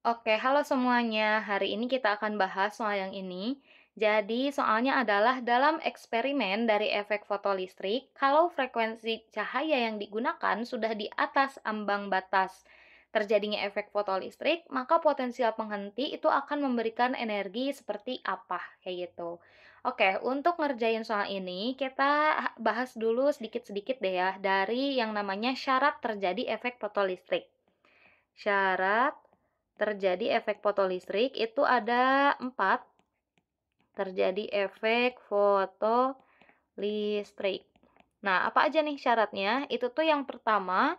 Oke, halo semuanya. Hari ini kita akan bahas soal yang ini. Jadi, soalnya adalah dalam eksperimen dari efek fotolistrik, kalau frekuensi cahaya yang digunakan sudah di atas ambang batas terjadinya efek fotolistrik, maka potensial penghenti itu akan memberikan energi seperti apa, kayak gitu. Oke, untuk ngerjain soal ini, kita bahas dulu sedikit-sedikit deh ya, dari yang namanya syarat terjadi efek fotolistrik. Syarat terjadi efek fotolistrik itu ada 4, terjadi efek fotolistrik. Nah, apa aja nih syaratnya? Itu tuh yang pertama,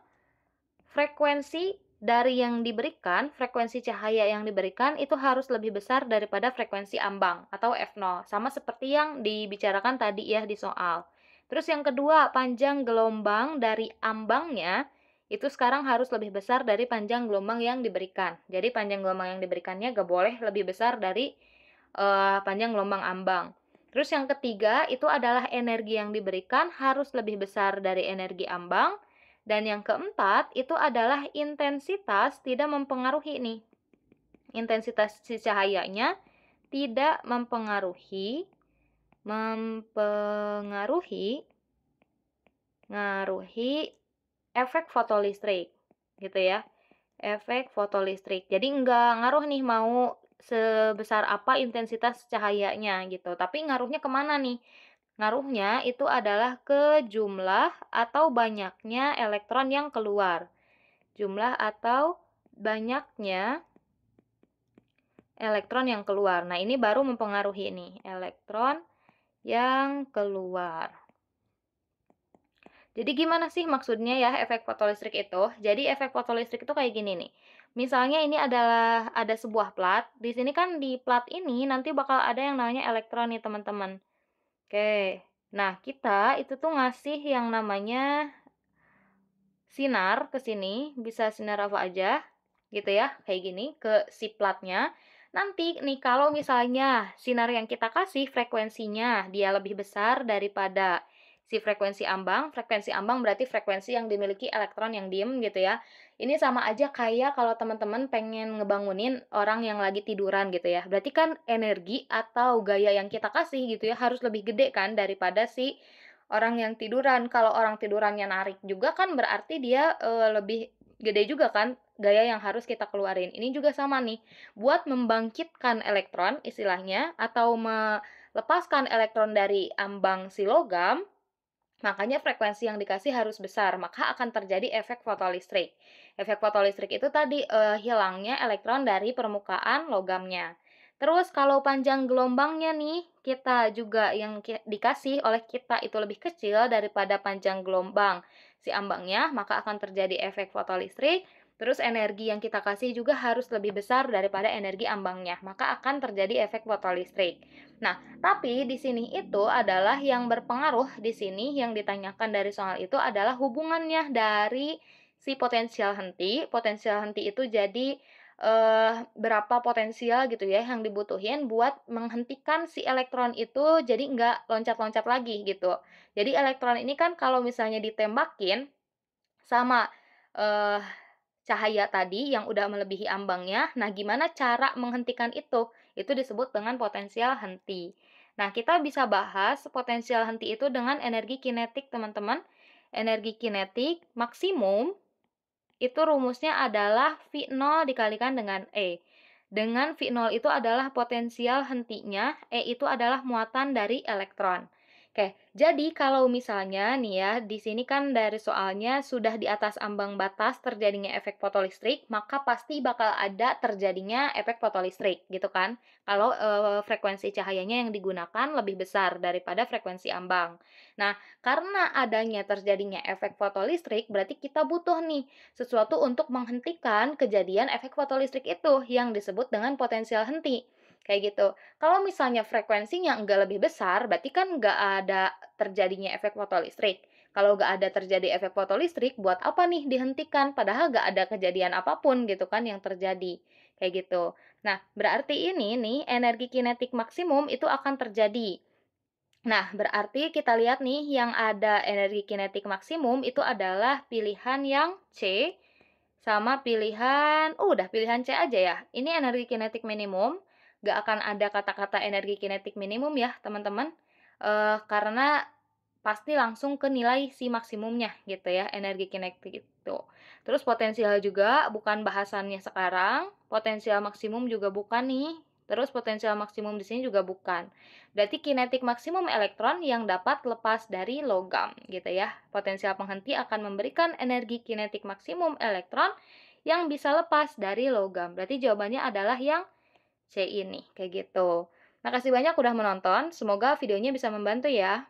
frekuensi dari yang diberikan, frekuensi cahaya yang diberikan itu harus lebih besar daripada frekuensi ambang atau F0, sama seperti yang dibicarakan tadi ya di soal. Terus yang kedua, panjang gelombang dari ambangnya itu sekarang harus lebih besar dari panjang gelombang yang diberikan. Jadi panjang gelombang yang diberikannya gak boleh lebih besar dari panjang gelombang ambang. Terus yang ketiga itu adalah energi yang diberikan harus lebih besar dari energi ambang. Dan yang keempat itu adalah intensitas tidak mempengaruhi nih. Intensitas si cahayanya tidak mempengaruhi mempengaruhi ngaruhi efek fotolistrik gitu ya. Efek fotolistrik. Jadi nggak ngaruh nih mau sebesar apa intensitas cahayanya gitu. Tapi ngaruhnya kemana nih? Ngaruhnya itu adalah ke jumlah atau banyaknya elektron yang keluar. Jumlah atau banyaknya elektron yang keluar. Nah, ini baru mempengaruhi nih, elektron yang keluar. Jadi gimana sih maksudnya ya efek fotolistrik itu? Jadi efek fotolistrik itu kayak gini nih. Misalnya ini adalah ada sebuah plat. Di sini kan di plat ini nanti bakal ada yang namanya elektron nih, teman-teman. Oke. Nah, kita itu tuh ngasih yang namanya sinar ke sini, bisa sinar apa aja, gitu ya, kayak gini, ke si platnya. Nanti nih, kalau misalnya sinar yang kita kasih frekuensinya dia lebih besar daripada si frekuensi ambang berarti frekuensi yang dimiliki elektron yang diem gitu ya. Ini sama aja kayak kalau teman-teman pengen ngebangunin orang yang lagi tiduran gitu ya. Berarti kan energi atau gaya yang kita kasih gitu ya harus lebih gede kan daripada si orang yang tiduran. Kalau orang tidurannya narik juga kan berarti dia, lebih gede juga kan gaya yang harus kita keluarin. Ini juga sama nih, buat membangkitkan elektron istilahnya atau melepaskan elektron dari ambang si logam, makanya frekuensi yang dikasih harus besar, maka akan terjadi efek fotolistrik. Efek fotolistrik itu tadi, hilangnya elektron dari permukaan logamnya. Terus kalau panjang gelombangnya nih, kita juga yang dikasih oleh kita itu lebih kecil daripada panjang gelombang si ambangnya, maka akan terjadi efek fotolistrik. Terus energi yang kita kasih juga harus lebih besar daripada energi ambangnya, maka akan terjadi efek fotolistrik. Nah, tapi di sini itu adalah yang berpengaruh di sini yang ditanyakan dari soal itu adalah hubungannya dari si potensial henti. Potensial henti itu jadi berapa potensial gitu ya yang dibutuhin buat menghentikan si elektron itu jadi nggak loncat-loncat lagi gitu. Jadi elektron ini kan kalau misalnya ditembakin sama eh, cahaya tadi yang udah melebihi ambangnya, nah gimana cara menghentikan itu? Itu disebut dengan potensial henti. Nah, kita bisa bahas potensial henti itu dengan energi kinetik, teman-teman. Energi kinetik maksimum itu rumusnya adalah V0 dikalikan dengan E. Dengan V0 itu adalah potensial hentinya, E itu adalah muatan dari elektron. Oke, jadi kalau misalnya nih ya, di sini kan dari soalnya sudah di atas ambang batas terjadinya efek fotolistrik, maka pasti bakal ada terjadinya efek fotolistrik, gitu kan? Kalau frekuensi cahayanya yang digunakan lebih besar daripada frekuensi ambang. Nah, karena adanya terjadinya efek fotolistrik, berarti kita butuh nih sesuatu untuk menghentikan kejadian efek fotolistrik itu yang disebut dengan potensial henti. Kayak gitu. Kalau misalnya frekuensinya enggak lebih besar, berarti kan enggak ada terjadinya efek fotolistrik. Kalau enggak ada terjadi efek fotolistrik, buat apa nih dihentikan? Padahal enggak ada kejadian apapun gitu kan yang terjadi. Kayak gitu. Nah, berarti ini nih energi kinetik maksimum itu akan terjadi. Nah, berarti kita lihat nih yang ada energi kinetik maksimum itu adalah pilihan yang C Sama pilihan udah pilihan C aja ya. Ini energi kinetik minimum, nggak akan ada kata-kata energi kinetik minimum ya, teman-teman. Karena pasti langsung ke nilai si maksimumnya gitu ya, energi kinetik itu. Terus potensial juga bukan bahasannya sekarang, potensial maksimum juga bukan nih. Terus potensial maksimum di sini juga bukan. Berarti kinetik maksimum elektron yang dapat lepas dari logam gitu ya. Potensial penghenti akan memberikan energi kinetik maksimum elektron yang bisa lepas dari logam. Berarti jawabannya adalah yang C ini, kayak gitu. Makasih banyak udah menonton, semoga videonya bisa membantu ya.